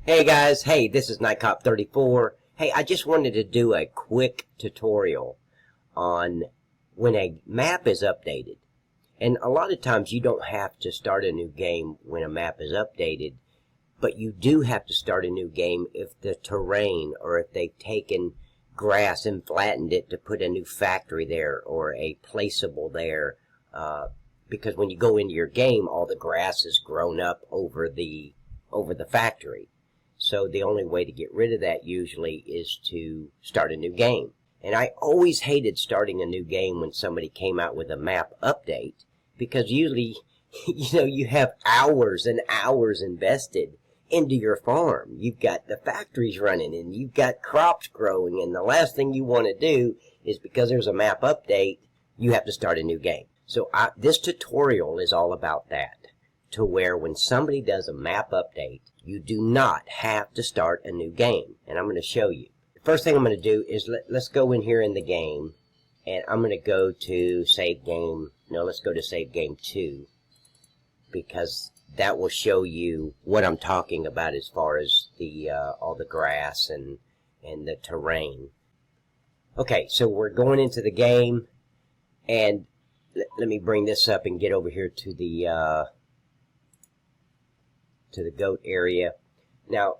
Hey guys, hey, this is Nightcop34. Hey, I just wanted to do a quick tutorial on when a map is updated. And a lot of times you don't have to start a new game when a map is updated, but you do have to start a new game if the terrain or if they've taken grass and flattened it to put a new factory there or a placeable there. Because when you go into your game, all the grass is grown up over the factory. So the only way to get rid of that usually is to start a new game. And I always hated starting a new game when somebody came out with a map update, because usually, you have hours and hours invested into your farm. You've got the factories running and you've got crops growing, and the last thing you want to do is, because there's a map update, you have to start a new game. So this tutorial is all about that, to where when somebody does a map update, you do not have to start a new game. And I'm going to show you. The first thing I'm going to do is let's go in here in the game, and I'm going to go to save game. No, let's go to save game 2, because that will show you what I'm talking about as far as the all the grass and the terrain. Okay, so we're going into the game, and let me bring this up and get over here to the goat area. Now,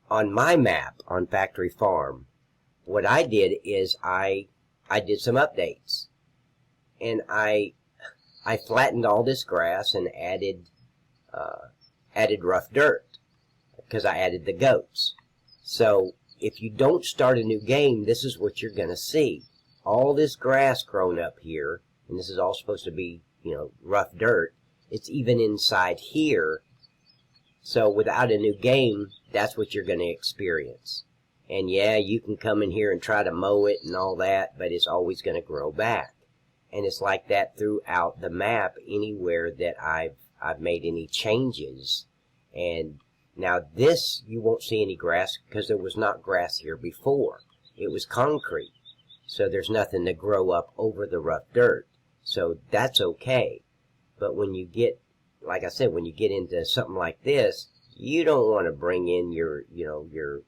on my map on Factory Farm, what I did is I did some updates, and I flattened all this grass and added rough dirt, because I added the goats. So if you don't start a new game, this is what you're going to see. All this grass grown up here, and this is all supposed to be, rough dirt. It's even inside here. So without a new game, that's what you're going to experience. And yeah, you can come in here and try to mow it and all that, but it's always going to grow back. And it's like that throughout the map anywhere that I've made any changes. And now this, you won't see any grass because there was not grass here before. It was concrete. So there's nothing to grow up over the rough dirt. So that's okay. But when you get, like I said, when you get into something like this, you don't want to bring in your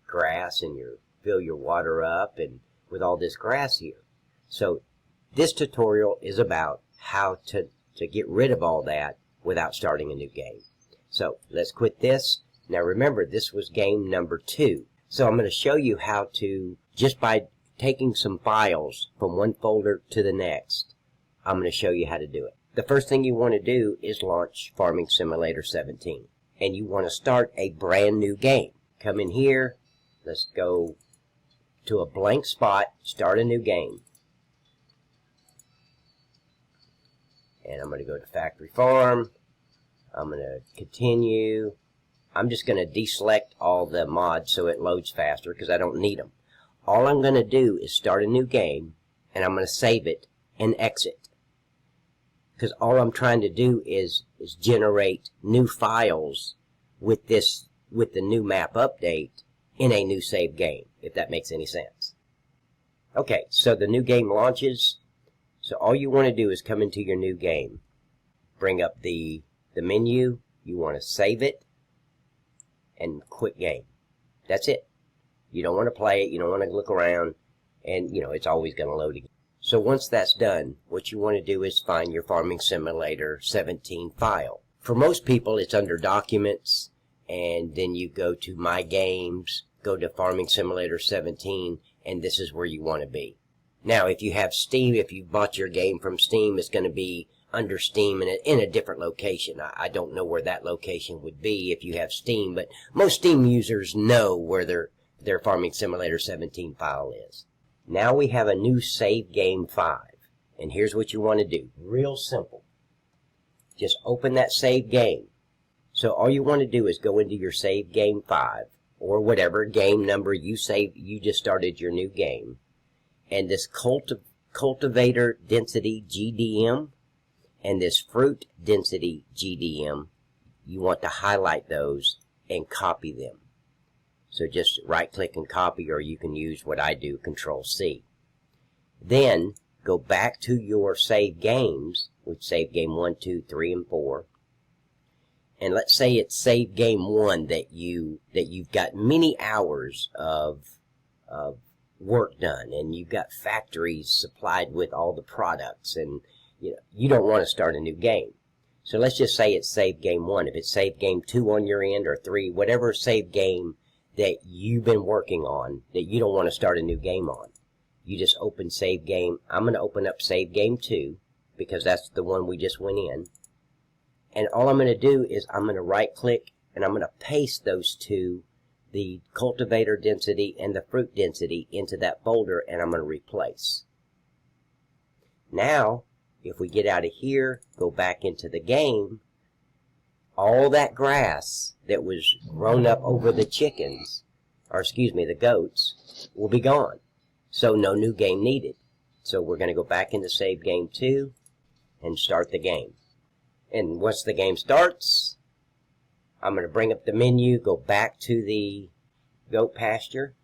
grass and fill your water up and with all this grass here. So this tutorial is about how to get rid of all that without starting a new game. So let's quit this. Now remember, this was game number 2. So I'm going to show you how to, just by taking some files from one folder to the next, I'm going to show you how to do it. The first thing you want to do is launch Farming Simulator 17. And you want to start a brand new game. Come in here. Let's go to a blank spot. Start a new game. And I'm going to go to Factory Farm. I'm going to continue. I'm just going to deselect all the mods so it loads faster, because I don't need them. All I'm going to do is start a new game, and I'm going to save it and exit. Because all I'm trying to do is generate new files with the new map update in a new save game, if that makes any sense. Okay, so the new game launches. So all you want to do is come into your new game, bring up the menu, you want to save it, and quit game. That's it. You don't want to play it, you don't want to look around, and it's always going to load again. So once that's done, what you want to do is find your Farming Simulator 17 file. For most people, it's under Documents, and then you go to My Games, go to Farming Simulator 17, and this is where you want to be. Now, if you have Steam, if you bought your game from Steam, it's going to be under Steam in a different location. I don't know where that location would be if you have Steam, but most Steam users know where their Farming Simulator 17 file is. Now we have a new save game 5. And here's what you want to do. Real simple. Just open that save game. So all you want to do is go into your save game 5, or whatever game number you just started your new game. And this cultivator density GDM and this fruit density GDM, you want to highlight those and copy them. So just right-click and copy, or you can use what I do, Control-C. Then go back to your save games, which save game 1, 2, 3, and 4, and let's say it's save game 1 that you've got many hours of work done, and you've got factories supplied with all the products, and you don't want to start a new game. So let's just say it's save game 1. If it's save game 2 on your end, or 3, whatever save game that you've been working on that you don't want to start a new game on, you just open save game. I'm going to open up save game 2 because that's the one we just went in. And all I'm going to do is I'm going to right click and I'm going to paste those two, the cultivator density and the fruit density, into that folder, and I'm going to replace. Now, if we get out of here, go back into the game, all that grass that was grown up over the chickens, or excuse me, the goats, will be gone. So no new game needed. So we're going to go back into save game 2 and start the game. And once the game starts, I'm going to bring up the menu, go back to the goat pasture,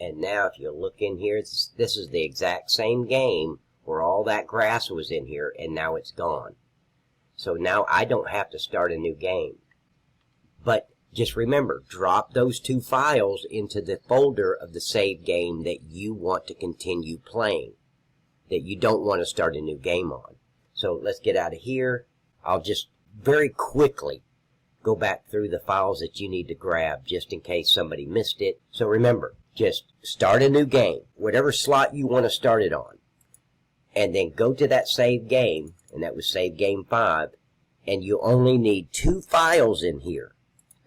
and now if you look in here, this is the exact same game where all that grass was in here, and now it's gone. So now I don't have to start a new game. But just remember, drop those 2 files into the folder of the save game that you want to continue playing, that you don't want to start a new game on. So let's get out of here. I'll just very quickly go back through the files that you need to grab just in case somebody missed it. So remember, just start a new game, whatever slot you want to start it on, and then go to that save game, and that was save game 5, and you only need 2 files in here,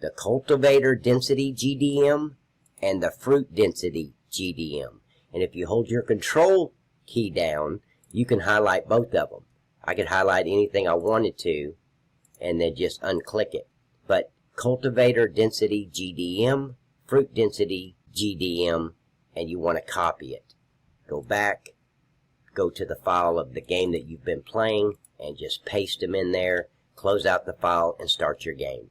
the cultivator density GDM and the fruit density GDM. And if you hold your control key down, you can highlight both of them. I could highlight anything I wanted to and then just unclick it. But cultivator density GDM, fruit density GDM, and you want to copy it. Go back, go to the file of the game that you've been playing, and just paste them in there, close out the file, and start your game.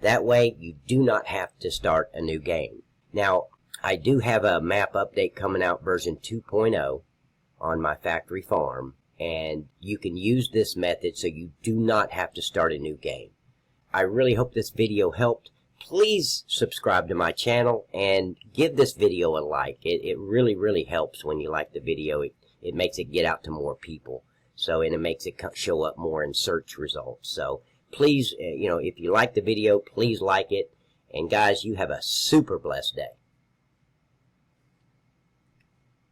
That way, you do not have to start a new game. Now, I do have a map update coming out, version 2.0, on my factory farm, and you can use this method so you do not have to start a new game. I really hope this video helped. Please subscribe to my channel and give this video a like. It really, really helps when you like the video. It makes it get out to more people. So, and it makes it show up more in search results. So, please, if you like the video, please like it. And guys, you have a super blessed day.